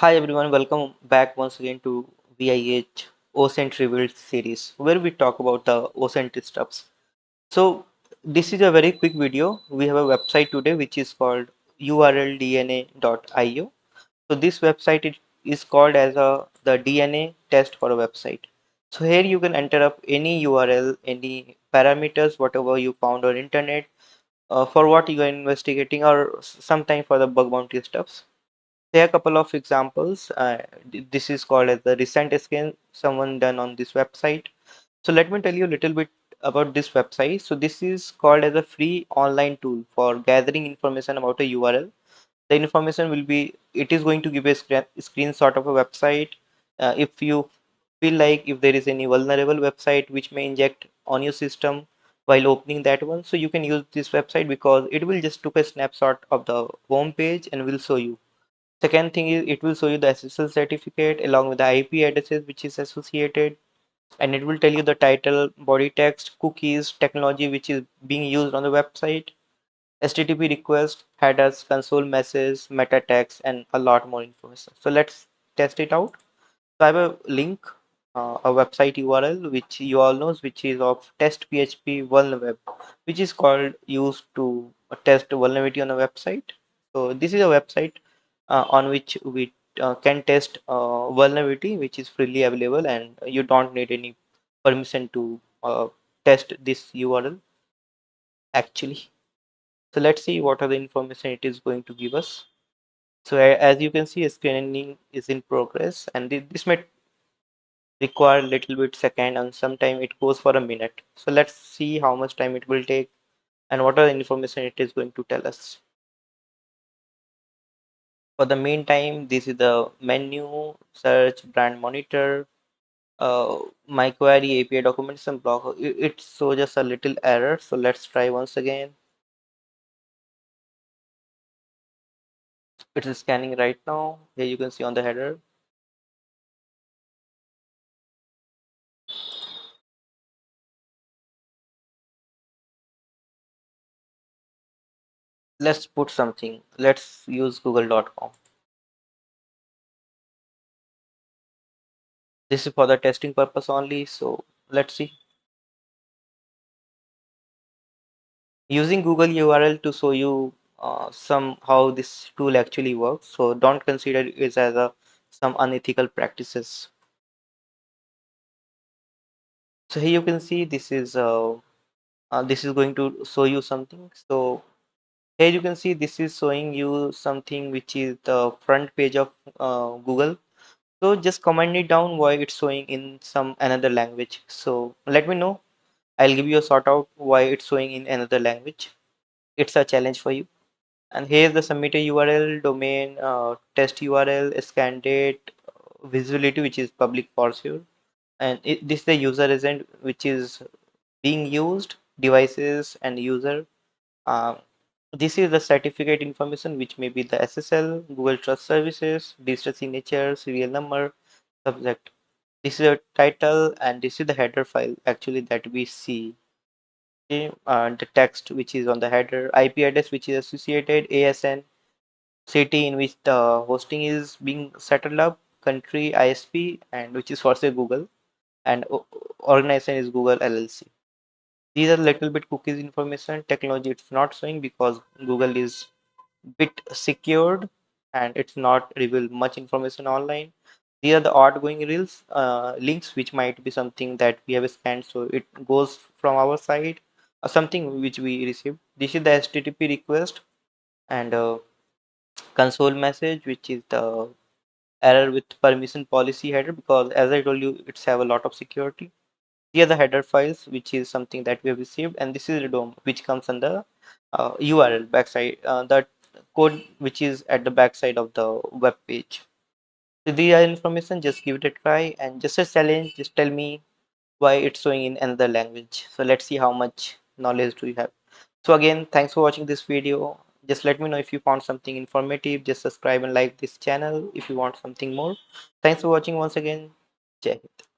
Hi everyone, welcome back once again to VIH OSINT Revealed series where we talk about the OSINT stuffs. So this is a very quick video. We have a website today which is called urldna.io. So this website is called as the DNA test for a website. So here you can enter up any URL, any parameters, whatever you found on internet for what you are investigating or sometime for the bug bounty stuffs. There are a couple of examples. This is called as the recent scan someone done on this website. So let me tell you a little bit about this website. So this is called as a free online tool for gathering information about a URL. The information will be, it is going to give a screenshot of a website. If you feel like if there is any vulnerable website which may inject on your system while opening that one, so you can use this website because it will just took a snapshot of the home page and will show you. Second thing is it will show you the SSL certificate along with the IP addresses which is associated, and it will tell you the title, body text, cookies, technology which is being used on the website, HTTP request, headers, console message, meta text, and a lot more information. So let's test it out. So I have a link, a website URL which you all knows, which is of test PHP vulnerweb, which is called used to test vulnerability on a website. So this is a website on which we can test vulnerability, which is freely available, and you don't need any permission to test this URL actually. So let's see what are the information it is going to give us. So as you can see, scanning is in progress, and this may require a little bit second, and sometime it goes for a minute. So let's see how much time it will take and what are the information it is going to tell us. For the meantime, this is the menu, search, brand monitor, my query API documentation block. It shows just a little error. So let's try once again. It is scanning right now. Here you can see on the header. Let's put something. Let's use google.com. This is for the testing purpose only. So let's see. Using Google URL to show you some how this tool actually works. So don't consider it as a some unethical practices. So here you can see this is going to show you something. So here you can see this is showing you something which is the front page of Google. So just comment it down why it's showing in some another language. So let me know. I'll give you a sort out why it's showing in another language. It's a challenge for you. And here's the submitted URL, domain, test URL, scan date, visibility, which is public for sure. And this is the user agent, which is being used, devices and user. Uh, this is the certificate information, which may be the SSL, Google Trust Services, digital signature, serial number, subject. This is a title, and this is the header file actually that we see. Okay, the text which is on the header, IP address which is associated, ASN, city in which the hosting is being settled up, country, ISP, and which is for say Google, and organization is Google LLC. These are little bit cookies information. Technology it's not showing because Google is bit secured and it's not reveal much information online. These are the outgoing reels links which might be something that we have scanned, so it goes from our side or something which we received. This is the HTTP request and console message, which is the error with permission policy header, because as I told you it's have a lot of security. Here are the header files, which is something that we have received, and this is the DOM which comes on the URL backside, that code which is at the backside of the web page. So these are information, just give it a try, and just a challenge, just tell me why it's showing in another language. So let's see how much knowledge do you have. So again, thanks for watching this video. Just let me know if you found something informative. Just subscribe and like this channel if you want something more. Thanks for watching once again. Jai Hind.